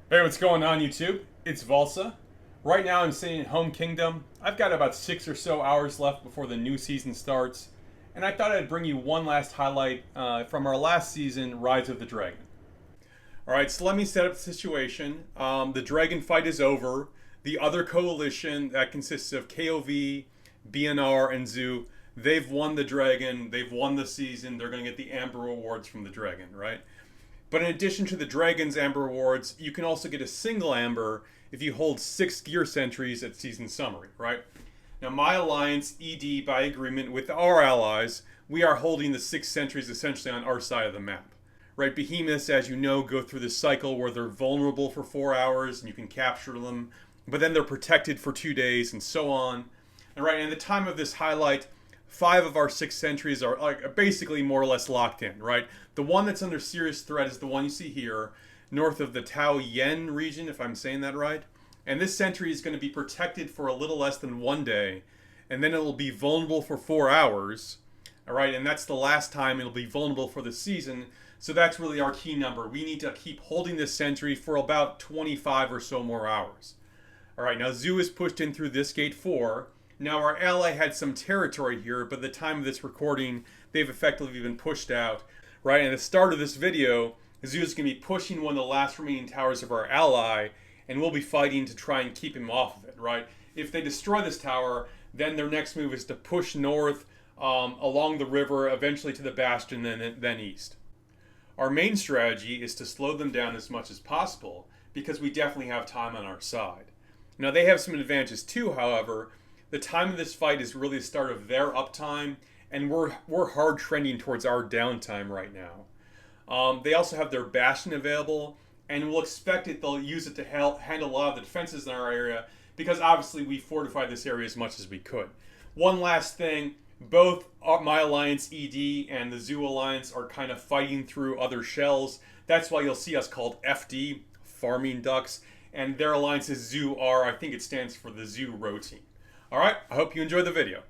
Hey, what's going on, YouTube? It's Valsa. Right now, I'm sitting in Home Kingdom. I've got about 6 or so hours left before the new season starts, and I thought I'd bring you one last highlight from our last season, Rise of the Dragon. All right, so let me set up the situation. The dragon fight is over. The other coalition that consists of KOV, BNR, and Zoo, they've won the dragon. They've won the season. They're going to get the Amber Rewards from the dragon, right? But in addition to the Dragon's Amber Rewards, you can also get a single Amber if you hold 6 gear sentries at Season Summary, right? Now, my alliance, ED, by agreement with our allies, we are holding the 6 sentries essentially on our side of the map. Right, behemoths, as you know, go through this cycle where they're vulnerable for 4 hours and you can capture them, but then they're protected for 2 days and so on. And right, and at the time of this highlight, 5 of our 6 sentries are basically more or less locked in, right? The one that's under serious threat is the one you see here, north of the Tao Yen region, if I'm saying that right. And this sentry is going to be protected for a little less than 1 day, and then it will be vulnerable for 4 hours. All right, and that's the last time it'll be vulnerable for the season. So that's really our key number. We need to keep holding this sentry for about 25 or so more hours. All right, now Zoo is pushed in through this gate 4. Now our ally had some territory here, but at the time of this recording, they've effectively been pushed out. Right, and at the start of this video, Zoo is going to be pushing one of the last remaining towers of our ally, and we'll be fighting to try and keep him off of it, right? If they destroy this tower, then their next move is to push north along the river, eventually to the Bastion, and then east. Our main strategy is to slow them down as much as possible, because we definitely have time on our side. Now, they have some advantages too, however. The time of this fight is really the start of their uptime, and we're hard trending towards our downtime right now. They also have their Bastion available, and we'll expect they'll use it to handle a lot of the defenses in our area, because obviously we fortified this area as much as we could. One last thing, both my alliance ED and the Zoo alliance are kind of fighting through other shells. That's why you'll see us called FD, Farming Ducks, and their alliance is Zoo R. I think it stands for the Zoo Row Team. All right, I hope you enjoyed the video.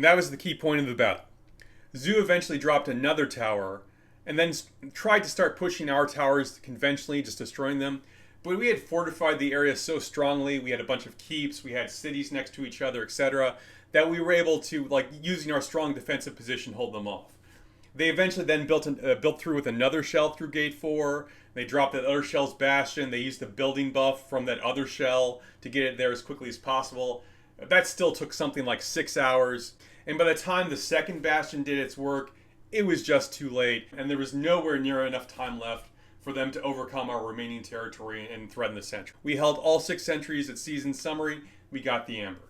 that was the key point of the battle. Zhu eventually dropped another tower, and then tried to start pushing our towers conventionally, just destroying them. But we had fortified the area so strongly, we had a bunch of keeps, we had cities next to each other, etc., that we were able to, like, using our strong defensive position, hold them off. They eventually then built through with another shell through Gate 4. They dropped that other shell's bastion. They used the building buff from that other shell to get it there as quickly as possible. That still took something like 6 hours. And by the time the second bastion did its work, it was just too late. And there was nowhere near enough time left for them to overcome our remaining territory and threaten the sentry. We held all 6 sentries at season summary. We got the amber.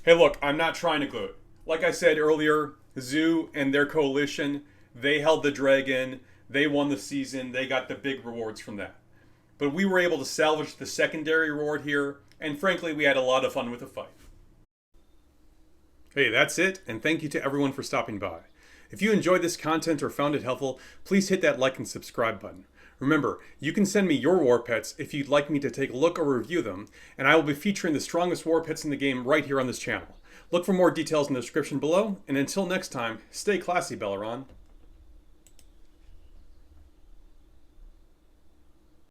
Hey, look, I'm not trying to gloat. Like I said earlier, Zhu and their coalition, they held the dragon, they won the season, they got the big rewards from that. But we were able to salvage the secondary reward here, and frankly, we had a lot of fun with the fight. Hey, that's it, and thank you to everyone for stopping by. If you enjoyed this content or found it helpful, please hit that like and subscribe button. Remember, you can send me your war pets if you'd like me to take a look or review them, and I will be featuring the strongest war pets in the game right here on this channel. Look for more details in the description below, and until next time, stay classy, Belleron.